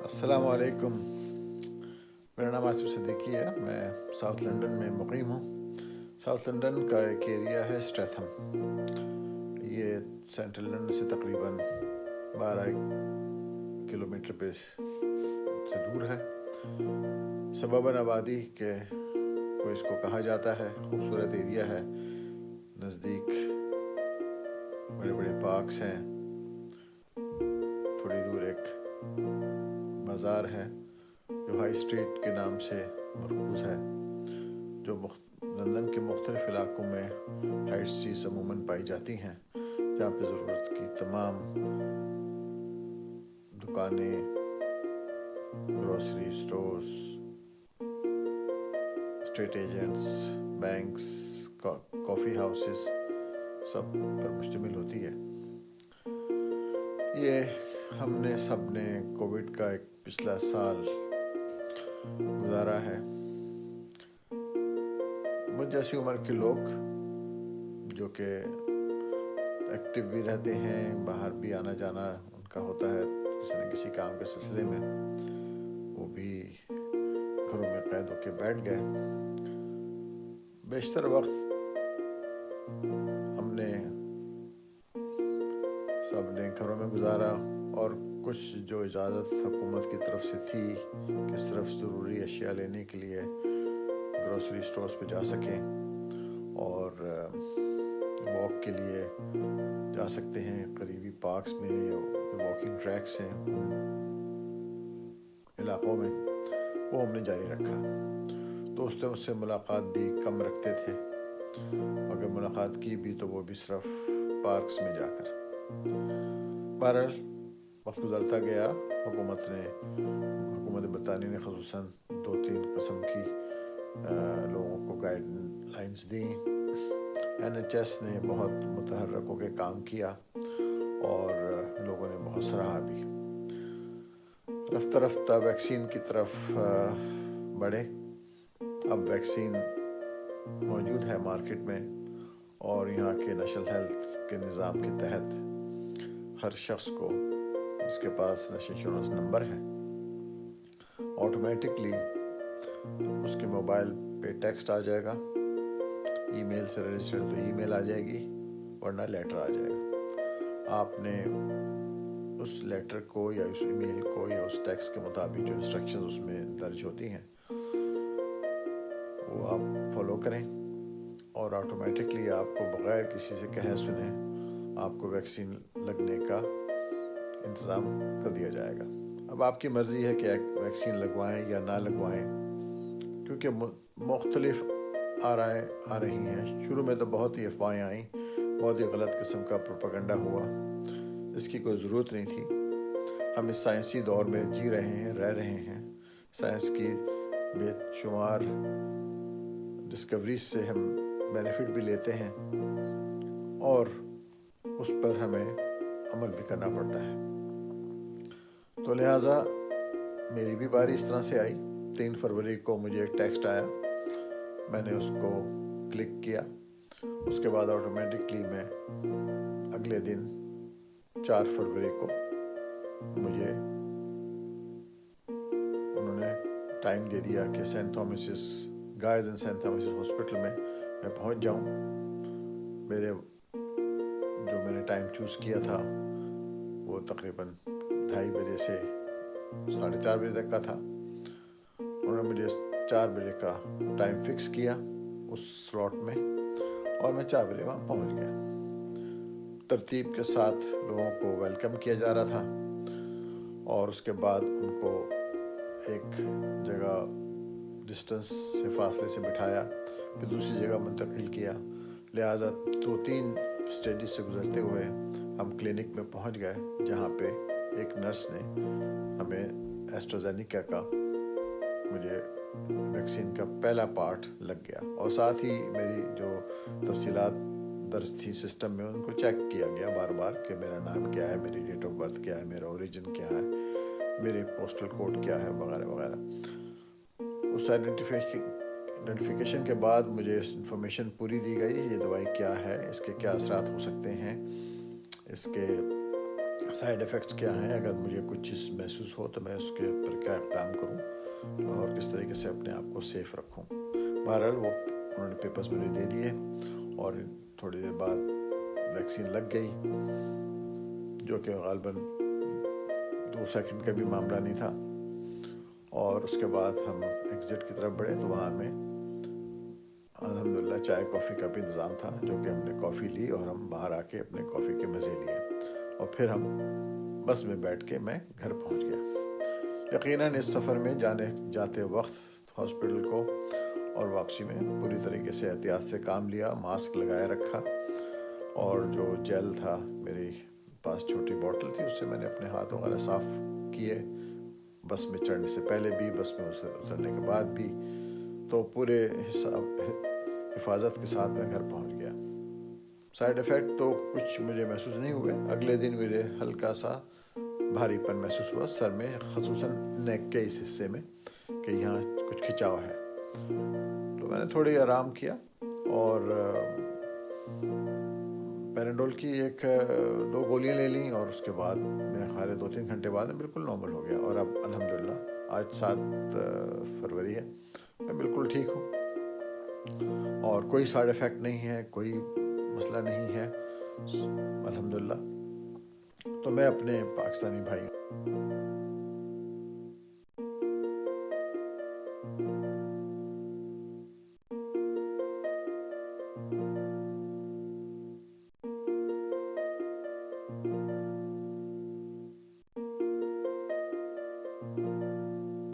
अस्सलाम वालेकुम। मेरा नाम आसिफ सिद्दीकी है। मैं साउथ लंदन में मुकीम हूँ। साउथ लंदन का एक एरिया है स्ट्रैथम। ये सेंट्रल लंदन से तकरीबन 12 किलोमीटर पे से दूर है। सबबन आबादी के को इसको कहा जाता है। खूबसूरत एरिया है। नज़दीक बड़े बड़े पार्क्स हैं। थोड़ी दूर एक बाज़ार है जो हाई स्ट्रीट के नाम से मरकूज़ है, जो लंदन के मुख्तलिफ़ इलाक़ों में हाई स्ट्रीट्स अमूमन पाई जाती हैं, जहाँ पे ज़रूरत की तमाम दुकानें, grocery stores, state agents, banks, coffee houses सब पर मुश्तमिल होती है। ये हमने सब ने कोविड का एक पिछला साल गुजारा है। मुझ जैसी उम्र के लोग जो कि एक्टिव भी रहते हैं, बाहर भी आना जाना उनका होता है किसी न किसी काम के सिलसिले में, वो भी घरों में कैद होके बैठ गए। बेशतर वक्त हमने सब ने घरों में गुजारा और कुछ जो इजाज़त हुकूमत की तरफ से थी कि सिर्फ ज़रूरी अशिया लेने के लिए ग्रोसरी स्टोर्स पे जा सकें और वॉक के लिए जा सकते हैं करीबी पार्क्स में या वॉकिंग ट्रैक्स हैं इलाक़ों में, वो हमने जारी रखा। दोस्तों से मुलाकात भी कम रखते थे। अगर मुलाकात की भी तो वो भी सिर्फ पार्क्स में जाकर। बहरहाल वक्त गुजरता गया। हुकूमत बरतानी ने ख़ुसूसन 2-3 किस्म की लोगों को गाइडलाइंस दी। NHS ने बहुत मुतहर्रक होकर काम किया और लोगों ने बहुत सराहा भी। रफ्ता रफ्ता वैक्सीन की तरफ बढ़े। अब वैक्सीन मौजूद है मार्केट में और यहाँ के नेशनल हेल्थ के निज़ाम के तहत हर शख्स को जिसके पास नेशनल इंश्योरेंस नंबर है ऑटोमेटिकली उसके मोबाइल पे टेक्स्ट आ जाएगा। ईमेल से रजिस्टर्ड तो ईमेल आ जाएगी, वरना लेटर आ जाएगा। आपने उस लेटर को या उस ईमेल को या उस टेक्स्ट के मुताबिक जो इंस्ट्रक्शंस उसमें दर्ज होती हैं वो आप फॉलो करें और ऑटोमेटिकली आपको बग़ैर किसी से कहे सुने आपको वैक्सीन लगने का इंतज़ाम कर दिया जाएगा। अब आपकी मर्ज़ी है कि वैक्सीन लगवाएं या ना लगवाएं, क्योंकि मुख्तलिफ आ रही हैं। शुरू में तो बहुत ही अफवाहें आई, बहुत ही गलत किस्म का प्रोपेगेंडा हुआ, इसकी कोई ज़रूरत नहीं थी। हम इस साइंसी दौर में जी रहे हैं, रह रहे हैं। साइंस की बेशुमार डिस्कवरीज से हम बेनिफिट भी लेते हैं और उस पर हमें अमल भी करना पड़ता है। तो लिहाजा मेरी भी बारी इस तरह से आई। 3 फरवरी को मुझे एक टेक्स्ट आया, मैंने उसको क्लिक किया। उसके बाद ऑटोमेटिकली मैं अगले दिन 4 फरवरी को मुझे उन्होंने टाइम दे दिया कि Saint Thomas's Guy's and Saint Thomas's Hospital में मैं पहुंच जाऊं। मैंने टाइम चूज़ किया था वो तकरीबन 2:30 बजे से 4:30 बजे तक का था। उन्होंने मुझे 4 बजे का टाइम फिक्स किया उस स्लॉट में और मैं 4 बजे वहाँ पहुँच गया। तरतीब के साथ लोगों को वेलकम किया जा रहा था और उसके बाद उनको एक जगह डिस्टेंस से फासले से बिठाया, फिर दूसरी जगह मुंतकिल किया। लिहाजा 2-3 स्टेजेस से गुजरते हुए हम क्लिनिक में पहुंच गए, जहां पे एक नर्स ने हमें एस्ट्राजेनेका का मुझे वैक्सीन का पहला पार्ट लग गया और साथ ही मेरी जो तफसीलात दर्ज थी सिस्टम में उनको चेक किया गया बार बार कि मेरा नाम क्या है, मेरी डेट ऑफ बर्थ क्या है, मेरा ओरिजिन क्या है, मेरे पोस्टल कोड क्या है, वगैरह वगैरह। उस आइडेंटिफिकेशन के बाद मुझे इन्फॉर्मेशन पूरी दी गई, ये दवाई क्या है, इसके क्या असरात हो सकते हैं, इसके سائیڈ ایفیکٹس کیا ہیں، اگر مجھے کچھ چیز محسوس ہو تو میں اس کے اوپر کیا اقدام کروں اور کس طریقے سے اپنے آپ کو سیف رکھوں۔ بہرحال وہ انہوں نے پیپرز مجھے دے دیے اور تھوڑی دیر بعد ویکسین لگ گئی، جو کہ غالباً 2 سیکنڈ کا بھی معاملہ نہیں تھا۔ اور اس کے بعد ہم ایگزٹ کی طرف بڑھے تو وہاں ہمیں الحمدللہ چائے کافی کا بھی انتظام تھا، جو کہ ہم نے کافی لی اور ہم باہر آ کے اپنے کافی کے مزے لیے اور پھر ہم بس میں بیٹھ کے میں گھر پہنچ گیا۔ یقیناً اس سفر میں جاتے وقت ہاسپٹل کو اور واپسی میں پوری طریقے سے احتیاط سے کام لیا، ماسک لگائے رکھا، اور جو جیل تھا میری پاس چھوٹی بوٹل تھی، اس سے میں نے اپنے ہاتھ وغیرہ صاف کیے، بس میں چڑھنے سے پہلے بھی، بس میں اترنے کے بعد بھی، تو پورے حفاظت کے ساتھ میں گھر پہنچ گیا۔ سائیڈ ایفیکٹ تو کچھ مجھے محسوس نہیں ہوئے۔ اگلے دن مجھے ہلکا سا بھاری پن محسوس ہوا سر میں، خصوصاً نیک کے اس حصے میں کہ یہاں کچھ کھچاؤ ہے، تو میں نے تھوڑی آرام کیا اور پیرنڈول کی 1-2 گولیاں لے لیں، اور اس کے بعد میرے خیال ہے 2-3 گھنٹے بعد میں بالکل نارمل ہو گیا، اور اب الحمدللہ آج 7 فروری ہے، میں بالکل ٹھیک ہوں اور کوئی سائیڈ ایفیکٹ نہیں ہے، کوئی مسئلہ نہیں ہے الحمدللہ۔ تو میں اپنے پاکستانی بھائی